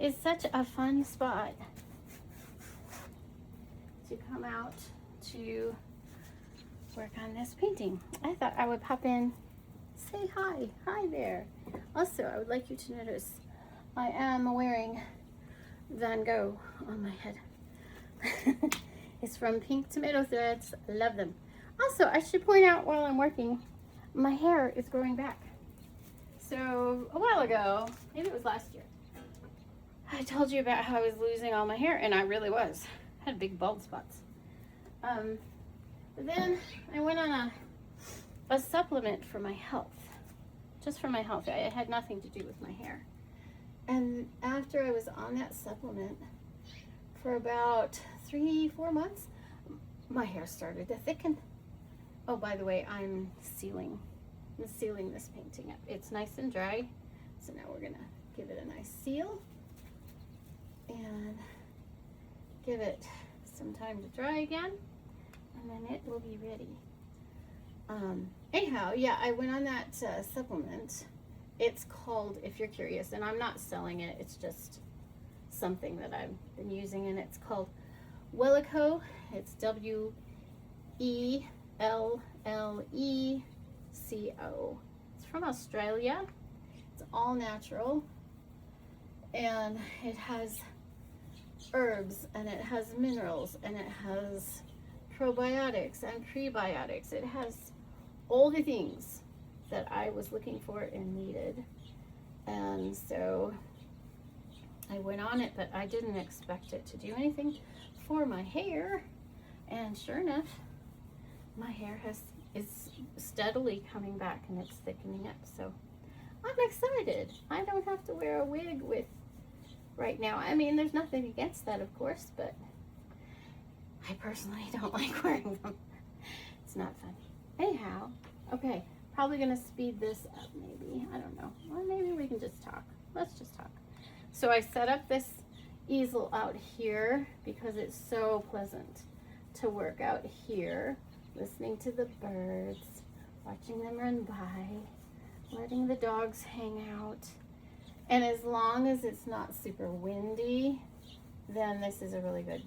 is such a fun spot to come out to work on this painting. I thought I would pop in, say hi. Hi there. Also, I would like you to notice I am wearing Van Gogh on my head. It's from Pink Tomato Threads. Love them. Also, I should point out while I'm working, my hair is growing back. So a while ago, maybe it was last year, I told you about how I was losing all my hair, and I really was. I had big bald spots. But then I went on a supplement for my health, just for my health. It had nothing to do with my hair. And after I was on that supplement for about 3-4 months, my hair started to thicken. Oh, by the way, I'm sealing this painting up. It's nice and dry, so now we're gonna give it a nice seal and give it some time to dry again, and then it will be ready. Anyhow, yeah, I went on that supplement. It's called, if you're curious, and I'm not selling it, it's just something that I've been using, and it's called Welleco. It's WELLECO. It's from Australia. It's all natural, and it has herbs, and it has minerals, and it has probiotics and prebiotics. It has all the things that I was looking for and needed. And so I went on it, but I didn't expect it to do anything for my hair. And sure enough, my hair is steadily coming back, and it's thickening up. So I'm excited. I don't have to wear a wig with right now. I mean, there's nothing against that, of course, but I personally don't like wearing them. It's not fun. Anyhow, okay, probably gonna speed this up maybe. I don't know. Or maybe we can just talk. Let's just talk. So I set up this easel out here because it's so pleasant to work out here, listening to the birds, watching them run by, letting the dogs hang out. And as long as it's not super windy, then this is a really good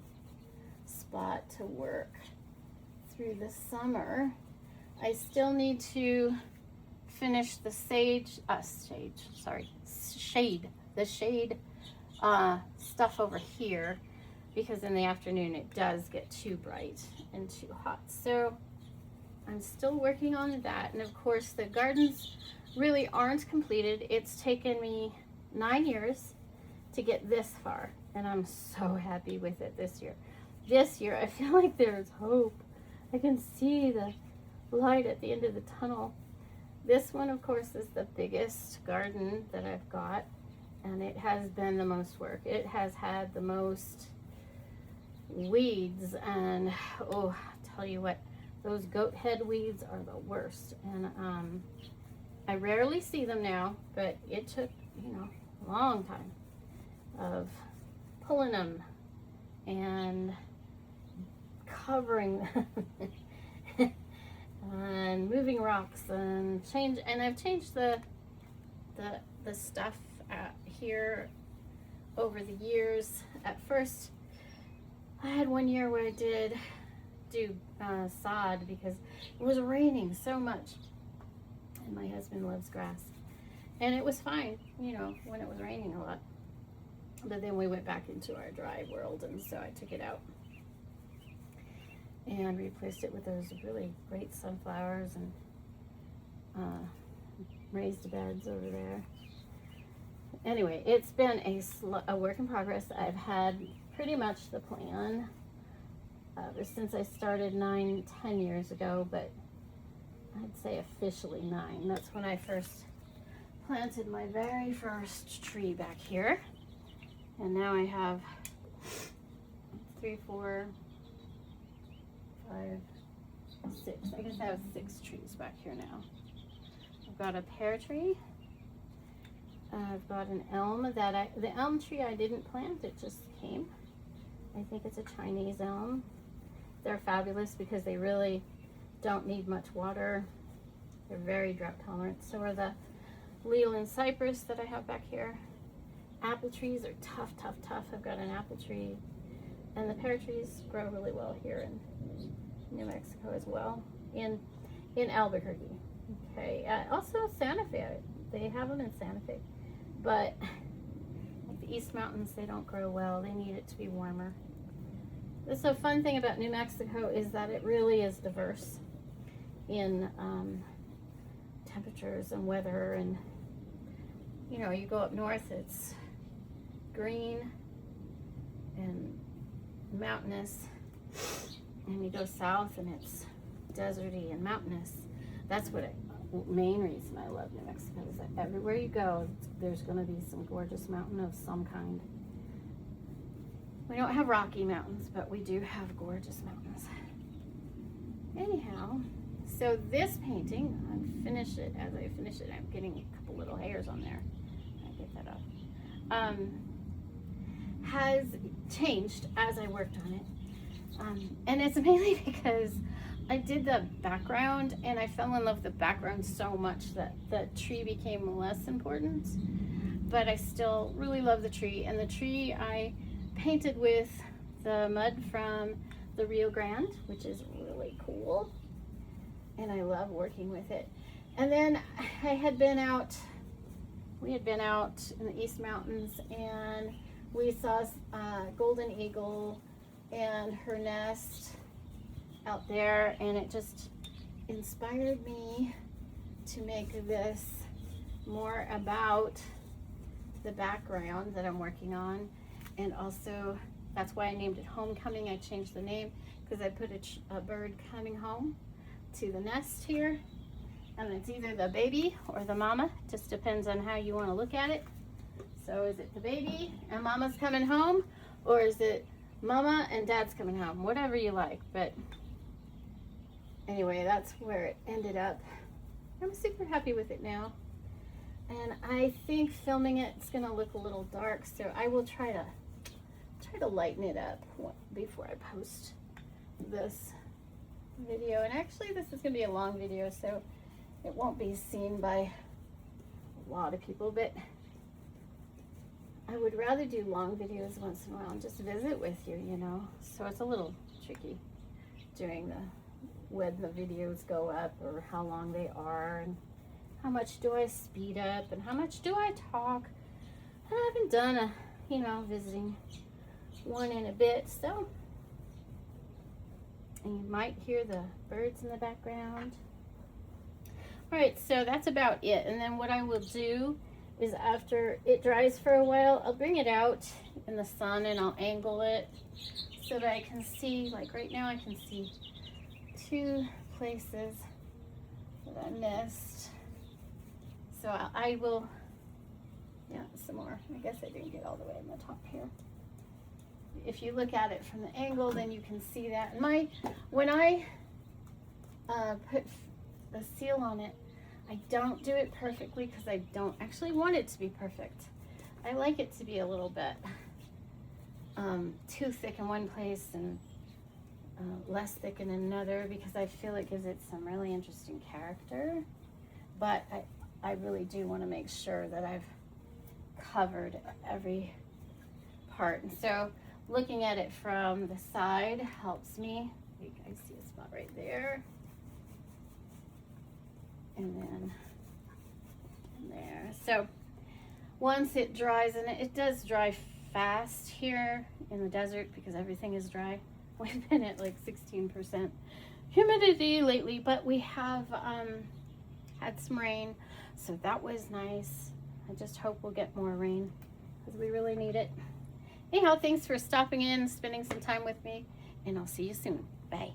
spot to work through the summer. I still need to finish the shade stuff over here, because in the afternoon it does get too bright and too hot. So I'm still working on that. And of course the gardens really aren't completed. It's taken me 9 years to get this far, and I'm so happy with it this year. This year I feel like there's hope. I can see the light at the end of the tunnel. This one, of course, is the biggest garden that I've got, and it has been the most work. It has had the most weeds, and oh, I'll tell you what, those goat head weeds are the worst. And I rarely see them now, but it took, a long time of pulling them and covering them and moving rocks and I've changed the stuff here over the years. At first I had one year where I did do sod because it was raining so much, and my husband loves grass, and it was fine, when it was raining a lot. But then we went back into our dry world, and so I took it out and replaced it with those really great sunflowers and raised beds over there. Anyway, it's been a work in progress. I've had pretty much the plan ever since I started 9-10 years ago, but I'd say officially 9. That's when I first planted my very first tree back here. And now I have 3, 4, 5, 6. I guess I have 6 trees back here now. I've got a pear tree. I've got an elm the elm tree I didn't plant, it just came. I think it's a Chinese elm. They're fabulous because they really don't need much water. They're very drought tolerant. So are the Leland cypress that I have back here. apple trees are tough, tough, tough. I've got an apple tree, and the pear trees grow really well here in New Mexico as well, in Albuquerque. Okay, also Santa Fe. They have them in Santa Fe, but like the East Mountains, they don't grow well. They need it to be warmer. The fun thing about New Mexico is that it really is diverse in temperatures and weather, and you know, you go up north, it's green and mountainous, and you go south and it's deserty and mountainous. That's what main reason I love New Mexico is that everywhere you go, there's going to be some gorgeous mountain of some kind. We don't have Rocky Mountains, but we do have gorgeous mountains. Anyhow, so this painting, I finish it. As I finish it, I'm getting a couple little hairs on there. I get that up. Has changed as I worked on it. And it's mainly because I did the background and I fell in love with the background so much that the tree became less important. But I still really love the tree. And the tree I painted with the mud from the Rio Grande, which is really cool. And I love working with it. And then we had been out in the East Mountains, and we saw golden eagle and her nest out there, and it just inspired me to make this more about the background that I'm working on. And also, that's why I named it Homecoming. I changed the name because I put a bird coming home to the nest here, and it's either the baby or the mama, just depends on how you want to look at it. So is it the baby and mama's coming home, or is it mama and dad's coming home? Whatever you like. But anyway, that's where it ended up. I'm super happy with it now, and I think filming it's gonna look a little dark, so I will try to lighten it up before I post this video. And actually, this is gonna be a long video, so it won't be seen by a lot of people, but I would rather do long videos once in a while and just visit with you, you know. So it's a little tricky doing when the videos go up, or how long they are, and how much do I speed up, and how much do I talk. I haven't done a visiting one in a bit, so. And you might hear the birds in the background. All right, so that's about it. And then what I will do is, after it dries for a while, I'll bring it out in the sun and I'll angle it so that I can see, like right now I can see 2 places that I missed. So I will, some more. I guess I didn't get all the way in the top here. If you look at it from the angle, then you can see that. And when I put the seal on it, I don't do it perfectly because I don't actually want it to be perfect. I like it to be a little bit too thick in one place and less thick in another, because I feel it gives it some really interesting character. But I really do want to make sure that I've covered every part. And so looking at it from the side helps me. You guys see a spot right there. And then there. So once it dries, and it does dry fast here in the desert because everything is dry. We've been at like 16% humidity lately, but we have had some rain, so that was nice. I just hope we'll get more rain because we really need it. Anyhow, thanks for stopping in, spending some time with me, and I'll see you soon. Bye.